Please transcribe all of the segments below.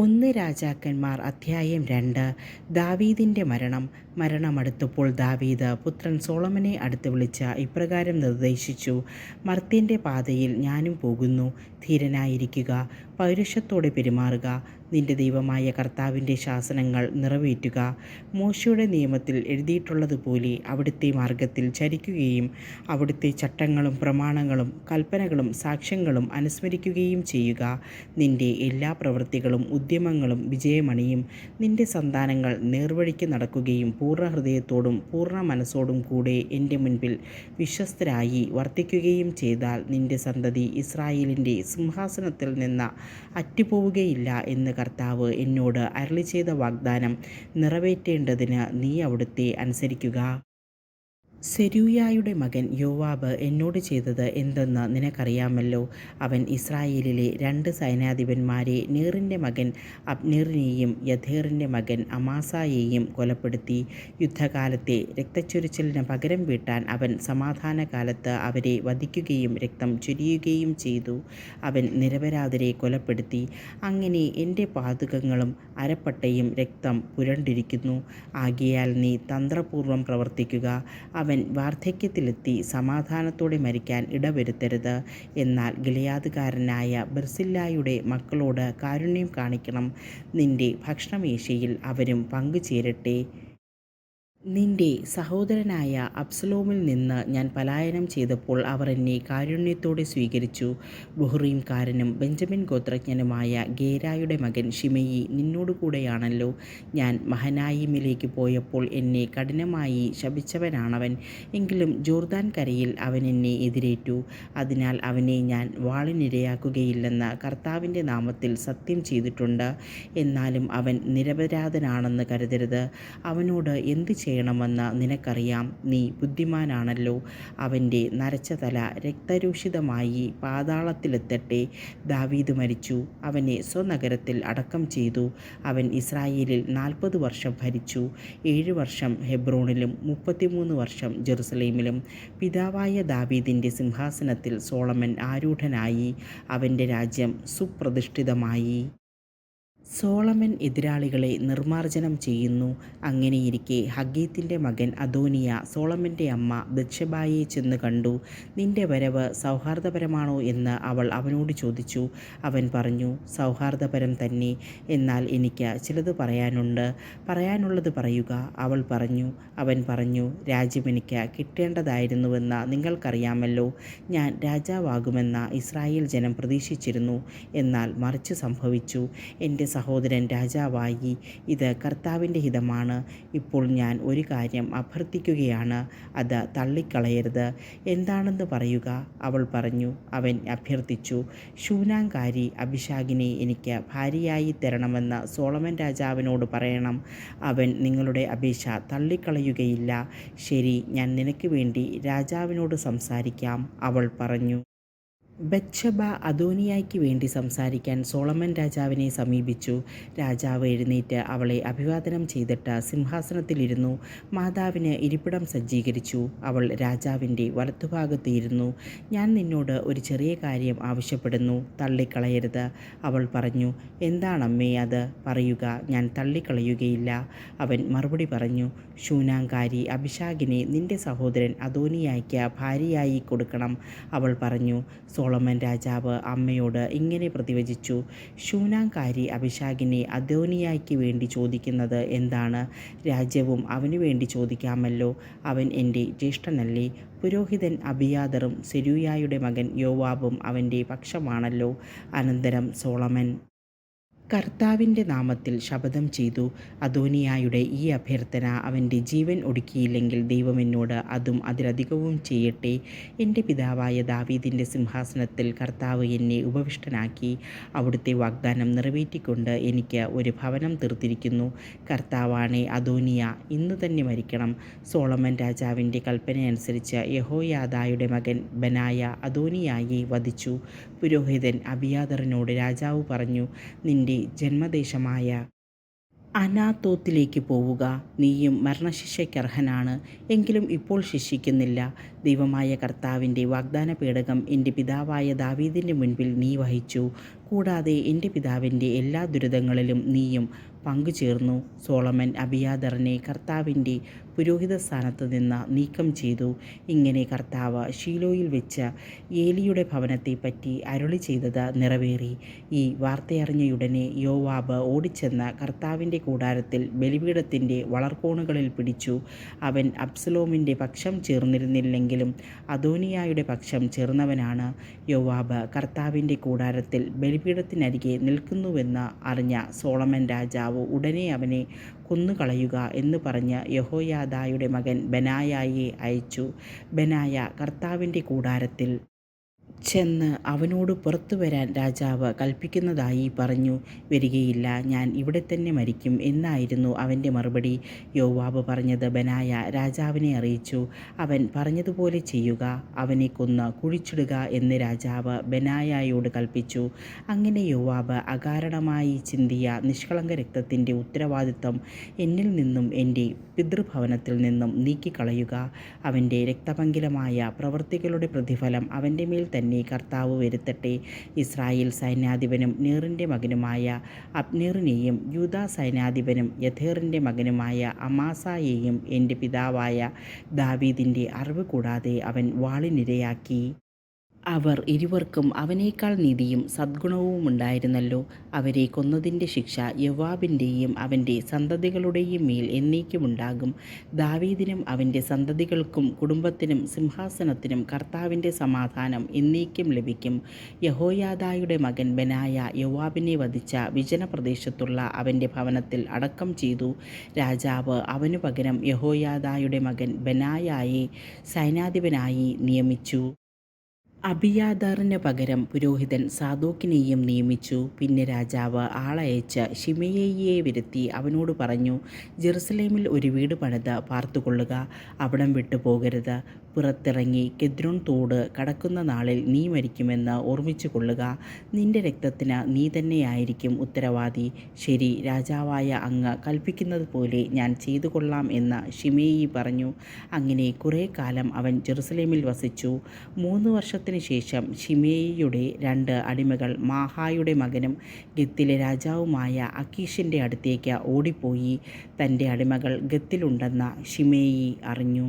ഒന്ന് രാജാക്കന്മാർ അധ്യായം 2. ദാവീദിൻ്റെ മരണമടുത്തപ്പോൾ ദാവീദ് പുത്രൻ സോളമനെ അടുത്ത് വിളിച്ച് ഇപ്രകാരം നിർദ്ദേശിച്ചു: മർത്യൻ്റെ പാതയിൽ ഞാനും പോകുന്നു. ധീരനായിരിക്കുക, പൗരുഷത്തോടെ പെരുമാറുക, നിന്റെ ദൈവമായ കർത്താവിൻ്റെ ശാസനങ്ങൾ നിറവേറ്റുക. മോശയുടെ നിയമത്തിൽ എഴുതിയിട്ടുള്ളതുപോലെ അവിടുത്തെ മാർഗത്തിൽ ചരിക്കുകയും അവിടുത്തെ ചട്ടങ്ങളും പ്രമാണങ്ങളും കൽപ്പനകളും സാക്ഷ്യങ്ങളും അനുസ്മരിക്കുകയും ചെയ്യുക. നിന്റെ എല്ലാ പ്രവൃത്തികളും ഉദ്യമങ്ങളും വിജയമണിയും. നിന്റെ സന്താനങ്ങൾ നേർവഴിക്ക് നടക്കുകയും പൂർണ്ണ ഹൃദയത്തോടും പൂർണ്ണ മനസ്സോടും കൂടെ എൻ്റെ മുൻപിൽ വിശ്വസ്തരായി വർത്തിക്കുകയും ചെയ്താൽ നിന്റെ സന്തതി ഇസ്രായേലിൻ്റെ സിംഹാസനത്തിൽ നിന്ന് അറ്റുപോവുകയില്ല എന്ന് കർത്താവ് എന്നോട് അരുളിച്ചെയ്ത വാഗ്ദാനം നിറവേറ്റേണ്ടതിന് നീ അവിടുത്തെ അനുസരിക്കുക. സെരൂയായുടെ മകൻ യോവാബ് എന്നോട് ചെയ്തത് എന്തെന്ന് നിനക്കറിയാമല്ലോ. അവൻ ഇസ്രായേലിലെ 2 സൈന്യാധിപന്മാരെ, നേറിൻ്റെ മകൻ അബ്നേറിനെയും യഥേറിൻ്റെ മകൻ അമാസായെയും കൊലപ്പെടുത്തി. യുദ്ധകാലത്തെ രക്തച്ചൊരിച്ചിലിന് പകരം വീട്ടാൻ അവൻ സമാധാനകാലത്ത് അവരെ വധിക്കുകയും രക്തം ചൊരിയുകയും ചെയ്തു. അവൻ നിരപരാധരെ കൊലപ്പെടുത്തി. അങ്ങനെ എൻ്റെ പാദുകങ്ങളും അരപ്പട്ടയും രക്തം പുരണ്ടിരിക്കുന്നു. ആകയാൽ നീ തന്ത്രപൂർവ്വം പ്രവർത്തിക്കുക. അവൻ വാർദ്ധക്യത്തിലെത്തി സമാധാനത്തോടെ മരിക്കാൻ ഇടവരുത്തരുത്. എന്നാൽ ഗിലെയാദ്കാരനായ ബർസില്ലായുടെ മക്കളോട് കാരുണ്യം കാണിക്കണം. നിന്റെ ഭക്ഷണമേശയിൽ അവരും പങ്കുചേരട്ടെ. നിന്റെ സഹോദരനായ അബ്സലോമിൽ നിന്ന് ഞാൻ പലായനം ചെയ്തപ്പോൾ അവർ എന്നെ കാരുണ്യത്തോടെ സ്വീകരിച്ചു. ബുഹ്റീംകാരനും ബെഞ്ചമിൻ ഗോത്രജ്ഞനുമായ ഗേരായുടെ മകൻ ശിമെയി നിന്നോടുകൂടെയാണല്ലോ. ഞാൻ മഹനായീമിലേക്ക് പോയപ്പോൾ എന്നെ കഠിനമായി ശപിച്ചവനാണവൻ. എങ്കിലും ജോർദാൻ കരയിൽ അവൻ എന്നെ എതിരേറ്റു. അതിനാൽ അവനെ ഞാൻ വാളിനിരയാക്കുകയില്ലെന്ന് കർത്താവിൻ്റെ നാമത്തിൽ സത്യം ചെയ്തിട്ടുണ്ട്. എന്നാലും അവൻ നിരപരാധനാണെന്ന് കരുതരുത്. അവനോട് എന്ത് ചെയ്യണമെന്ന് നിനക്കറിയാം. നീ ബുദ്ധിമാനാണല്ലോ. അവൻ്റെ നരച്ച തല രക്തരൂഷിതമായി പാതാളത്തിലെത്തട്ടെ. ദാവീദ് മരിച്ചു, അവനെ സ്വനഗരത്തിൽ അടക്കം ചെയ്തു. അവൻ ഇസ്രായേലിൽ 40 വർഷം ഭരിച്ചു. 7 വർഷം ഹെബ്രോണിലും 33 വർഷം ജെറുസലേമിലും. പിതാവായ ദാവീദിൻ്റെ സിംഹാസനത്തിൽ സോളമൻ ആരൂഢനായി. അവൻ്റെ രാജ്യം സുപ്രതിഷ്ഠിതമായി. സോളമൻ എതിരാളികളെ നിർമ്മാർജ്ജനം ചെയ്യുന്നു. അങ്ങനെയിരിക്കെ ഹഗ്ഗീത്തിൻ്റെ മകൻ അദോനിയ സോളമൻ്റെ അമ്മ ബത്ശബായെ ചെന്ന് കണ്ടു. നിന്റെ വരവ് സൗഹാർദ്ദപരമാണോ എന്ന് അവൾ അവനോട് ചോദിച്ചു. അവൻ പറഞ്ഞു, സൗഹാർദ്ദപരം തന്നെ. എന്നാൽ എനിക്ക് ചിലത് പറയാനുണ്ട്. പറയാനുള്ളത് പറയുക. അവൾ പറഞ്ഞു. അവൻ പറഞ്ഞു, രാജ്യം എനിക്ക് കിട്ടേണ്ടതായിരുന്നുവെന്ന് നിങ്ങൾക്കറിയാമല്ലോ. ഞാൻ രാജാവാകുമെന്ന് ഇസ്രായേൽ ജനം പ്രതീക്ഷിച്ചിരുന്നു. എന്നാൽ മറിച്ച് സംഭവിച്ചു. എൻ്റെ സഹോദരൻ രാജാവായി. ഇത് കർത്താവിൻ്റെ ഹിതമാണ്. ഇപ്പോൾ ഞാൻ ഒരു കാര്യം അഭ്യർത്ഥിക്കുകയാണ്, അത് തള്ളിക്കളയരുത്. എന്താണെന്ന് പറയുക. അവൾ പറഞ്ഞു. അവൻ അഭ്യർത്ഥിച്ചു, ശൂനാംകാരി അബിശാഗിനെ എനിക്ക് ഭാര്യയായി തരണമെന്ന് സോളമൻ രാജാവിനോട് പറയണം. അവൻ നിങ്ങളുടെ അപേക്ഷ തള്ളിക്കളയുകയില്ല. ശരി, ഞാൻ നിനക്ക് വേണ്ടി രാജാവിനോട് സംസാരിക്കാം. അവൾ പറഞ്ഞു. ബത്ശബ അദോനിയായ്ക്ക് വേണ്ടി സംസാരിക്കാൻ സോളമൻ രാജാവിനെ സമീപിച്ചു. രാജാവ് എഴുന്നേറ്റ് അവളെ അഭിവാദനം ചെയ്തിട്ട് സിംഹാസനത്തിലിരുന്നു. മാതാവിന് ഇരിപ്പിടം സജ്ജീകരിച്ചു. അവൾ രാജാവിൻ്റെ വലത്തുഭാഗത്ത് ഇരുന്നു. ഞാൻ നിന്നോട് ഒരു ചെറിയ കാര്യം ആവശ്യപ്പെടുന്നു, തള്ളിക്കളയരുത്. അവൾ പറഞ്ഞു. എന്താണമ്മേ അത്? പറയുക, ഞാൻ തള്ളിക്കളയുകയില്ല. അവൻ മറുപടി പറഞ്ഞു. ശൂനാംകാരി അബിശാഗിനെ നിന്റെ സഹോദരൻ അദോനിയായ്ക്ക് ഭാര്യയായി കൊടുക്കണം. അവൾ പറഞ്ഞു. സോളമൻ രാജാവ് അമ്മയോട് ഇങ്ങനെ പ്രതിവചിച്ചു, ശൂനാംകാരി അബിശാഗിനെ അദോനിയായ്ക്ക് വേണ്ടി ചോദിക്കുന്നത് എന്താണ്? രാജ്യവും അവനു വേണ്ടി ചോദിക്കാമല്ലോ. അവൻ എൻ്റെ ജ്യേഷ്ഠനല്ലേ? പുരോഹിതൻ അബിയാതറും സെരൂയായുടെ മകൻ യോവാബും അവൻ്റെ പക്ഷമാണല്ലോ. അനന്തരം സോളമൻ കർത്താവിൻ്റെ നാമത്തിൽ ശപഥം ചെയ്തു, അദോനിയായുടെ ഈ അഭ്യർത്ഥന അവൻ്റെ ജീവൻ ഒടുക്കിയില്ലെങ്കിൽ ദൈവം എന്നോട് അതും അതിലധികവും ചെയ്യട്ടെ. എൻ്റെ പിതാവായ ദാവീദിൻ്റെ സിംഹാസനത്തിൽ കർത്താവ് എന്നെ ഉപവിഷ്ടനാക്കി. അവിടുത്തെ വാഗ്ദാനം നിറവേറ്റിക്കൊണ്ട് എനിക്ക് ഒരു ഭവനം തീർത്തിരിക്കുന്നു. കർത്താവാണേ, അദോനിയ ഇന്നു തന്നെ മരിക്കണം. സോളമൻ രാജാവിൻ്റെ കൽപ്പനയനുസരിച്ച് യഹോയാദായുടെ മകൻ ബനായ അദോനിയായെ വധിച്ചു. പുരോഹിതൻ അബിയാതറിനോട് രാജാവ് പറഞ്ഞു, നിന്റെ ജന്മദേശമായ അനാത്തോത്തിലേക്ക് പോവുക. നീയും മരണശിക്ഷയ്ക്കർഹനാണ്. എങ്കിലും ഇപ്പോൾ ശിക്ഷിക്കുന്നില്ല. ദൈവമായ കർത്താവിൻ്റെ വാഗ്ദാന പേടകം എൻ്റെ പിതാവായ ദാവീദിൻ്റെ മുൻപിൽ നീ വഹിച്ചു. കൂടാതെ എൻ്റെ പിതാവിൻ്റെ എല്ലാ ദുരിതങ്ങളിലും നീയും പങ്കുചേർന്നു. സോളമൻ അബിയാതറിനെ കർത്താവിൻ്റെ പുരോഹിത സ്ഥാനത്ത് നിന്ന് നീക്കം ചെയ്തു. ഇങ്ങനെ കർത്താവ് ശീലോയിൽ വെച്ച് ഏലിയുടെ ഭവനത്തെപ്പറ്റി അരുളി ചെയ്തത് നിറവേറി. ഈ വാർത്തയറിഞ്ഞയുടനെ യോവാബ് ഓടിച്ചെന്ന് കർത്താവിൻ്റെ കൂടാരത്തിൽ ബലിപീഠത്തിൻ്റെ വളർക്കോണുകളിൽ പിടിച്ചു. അവൻ അബ്സലോമിൻ്റെ പക്ഷം ചേർന്നിരുന്നില്ലെങ്കിലും അദോനിയായുടെ പക്ഷം ചേർന്നവനാണ്. യോവാബ് കർത്താവിൻ്റെ കൂടാരത്തിൽ ബലിപീഠത്തിനരികെ നിൽക്കുന്നുവെന്ന് അറിഞ്ഞ സോളമൻ രാജാവ് ഉടനെ അവനെ കൊന്നുകളയുക എന്ന് പറഞ്ഞ് യെഹോയാദായുടെ മകൻ ബെനായായെ അയച്ചു. ബെനായ കർത്താവിൻ്റെ കൂടാരത്തിൽ ചെന്ന് അവനോട് പുറത്തു വരാൻ രാജാവ് കൽപ്പിക്കുന്നതായി പറഞ്ഞു. വരികയില്ല, ഞാൻ ഇവിടെ തന്നെ മരിക്കും എന്നായിരുന്നു അവൻ്റെ മറുപടി. യോവാബ് പറഞ്ഞത് ബെനായ രാജാവിനെ അറിയിച്ചു. അവൻ പറഞ്ഞതുപോലെ ചെയ്യുക, അവനെ കൊന്ന് കുഴിച്ചിടുക എന്ന് രാജാവ് ബെനായായോട് കൽപ്പിച്ചു. അങ്ങനെ യോവാബ് അകാരണമായി ചിന്തിയ നിഷ്കളങ്ക രക്തത്തിൻ്റെ ഉത്തരവാദിത്വം എന്നിൽ നിന്നും എൻ്റെ പിതൃഭവനത്തിൽ നിന്നും നീക്കിക്കളയുക. അവൻ്റെ രക്തപങ്കിലമായ പ്രവൃത്തികളുടെ പ്രതിഫലം അവൻ്റെ മേൽ തന്നെ കർത്താവ് വരുത്തട്ടെ. ഇസ്രായേൽ സൈന്യാധിപനും നേറിൻ്റെ മകനുമായ അബ്നേറിനെയും യൂദാ സൈന്യാധിപനും യഥേറിൻ്റെ മകനുമായ അമാസായെയും എൻ്റെ പിതാവായ ദാവീദിൻ്റെ അറിവ് കൂടാതെ അവൻ വാളിനിരയാക്കി. അവർ ഇരുവർക്കും അവനേക്കാൾ നീതിയും സദ്ഗുണവുമുണ്ടായിരുന്നല്ലോ. അവരെ കൊന്നതിൻ്റെ ശിക്ഷ യോവാബിൻ്റെയും അവൻ്റെ സന്തതികളുടെയും മേൽ എന്നേക്കുമുണ്ടാകും. ദാവീദിനും അവൻ്റെ സന്തതികൾക്കും കുടുംബത്തിനും സിംഹാസനത്തിനും കർത്താവിൻ്റെ സമാധാനം എന്നേക്കും ലഭിക്കും. യഹോയാദായുടെ മകൻ ബെനായ യോവാബിനെ വധിച്ച വിജനപ്രദേശത്തുള്ള അവൻ്റെ ഭവനത്തിൽ അടക്കം ചെയ്തു. രാജാവ് അവനു പകരം യഹോയാദായുടെ മകൻ ബെനായായെ സൈന്യാധിപനായി നിയമിച്ചു. അബിയാഥാറിന് പകരം പുരോഹിതൻ സാദോക്കിനെയും നിയമിച്ചു. പിന്നെ രാജാവ് ആളയച്ച് ശിമെയയെ വരുത്തി അവനോട് പറഞ്ഞു, ജെറുസലേമിൽ ഒരു വീട് പണിത് പാർത്തുകൊള്ളുക, അവിടം വിട്ടു പോകരുത്. പുറത്തിറങ്ങി കെദ്രോൺ തോട് കടക്കുന്ന നാളിൽ നീ മരിക്കുമെന്ന് ഓർമ്മിച്ചു കൊള്ളുക. നിന്റെ രക്തത്തിന് നീ തന്നെയായിരിക്കും ഉത്തരവാദി. ശരി, രാജാവായ അങ്ങ് കൽപ്പിക്കുന്നത് പോലെ ഞാൻ ചെയ്തു കൊള്ളാം എന്ന് ശിമെയി പറഞ്ഞു. അങ്ങനെ കുറേ കാലം അവൻ ജെറുസലേമിൽ വസിച്ചു. 3 വർഷത്തിന് ശേഷം ശിമെയിയുടെ 2 അടിമകൾ മാഹായുടെ മകനും ഗത്തിലെ രാജാവുമായ അക്കീഷിൻ്റെ അടുത്തേക്ക് ഓടിപ്പോയി. തൻ്റെ അടിമകൾ ഗത്തിലുണ്ടെന്ന് ശിമെയി അറിഞ്ഞു.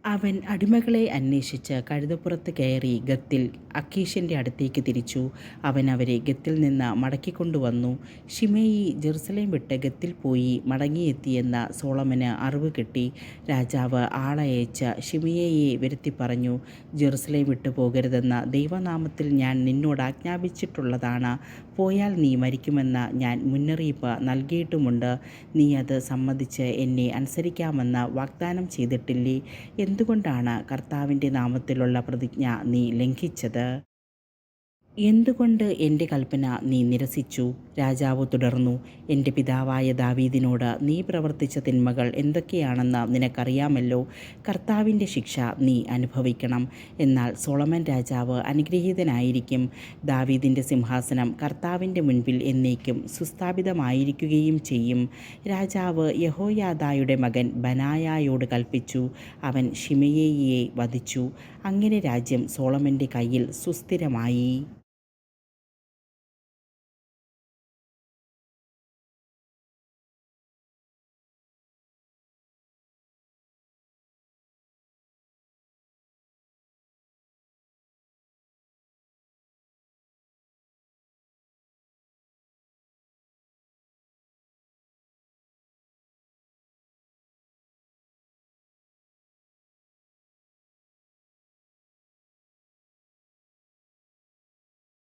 അവൻ അടിമകളെ അന്വേഷിച്ച് കഴുതപ്പുറത്ത് കയറി ഗത്തിൽ അക്കീഷിൻ്റെ അടുത്തേക്ക് തിരിച്ചു. അവൻ അവരെ ഗത്തിൽ നിന്ന് മടക്കിക്കൊണ്ടുവന്നു. ശിമെയി ജെറുസലേം വിട്ട് ഗത്തിൽ പോയി മടങ്ങിയെത്തിയെന്ന് സോളമന് അറിവ് കിട്ടി. രാജാവ് ആളയച്ച് ശിമെയയെ വരുത്തി പറഞ്ഞു, ജെറുസലേം വിട്ടു പോകരുതെന്ന് ദൈവനാമത്തിൽ ഞാൻ നിന്നോട് ആജ്ഞാപിച്ചിട്ടുള്ളതാണ്. പോയാൽ നീ മരിക്കുമെന്ന് ഞാൻ മുന്നറിയിപ്പ് നൽകിയിട്ടുമുണ്ട്. നീ അത് സമ്മതിച്ച് എന്നെ അനുസരിക്കാമെന്ന് വാഗ്ദാനം ചെയ്തിട്ടില്ലേ? എന്തുകൊണ്ടാണ് കർത്താവിൻ്റെ നാമത്തിലുള്ള പ്രതിജ്ഞ നീ ലംഘിച്ചത്? എന്തുകൊണ്ട് എൻ്റെ കൽപ്പന നീ നിരസിച്ചു? രാജാവ് തുടർന്നു, എൻ്റെ പിതാവായ ദാവീദിനോട് നീ പ്രവർത്തിച്ച തിന്മകൾ എന്തൊക്കെയാണെന്ന് നിനക്കറിയാമല്ലോ. കർത്താവിൻ്റെ ശിക്ഷ നീ അനുഭവിക്കണം. എന്നാൽ സോളമൻ രാജാവ് അനുഗ്രഹീതനായിരിക്കും. ദാവീദിൻ്റെ സിംഹാസനം കർത്താവിൻ്റെ മുൻപിൽ എന്നേക്കും സുസ്ഥാപിതമായിരിക്കുകയും ചെയ്യും. രാജാവ് യഹോയാദായുടെ മകൻ ബനായായോട് കൽപ്പിച്ചു. അവൻ ശിമെയയെ വധിച്ചു. അങ്ങനെ രാജ്യം സോളമൻ്റെ കയ്യിൽ സുസ്ഥിരമായി.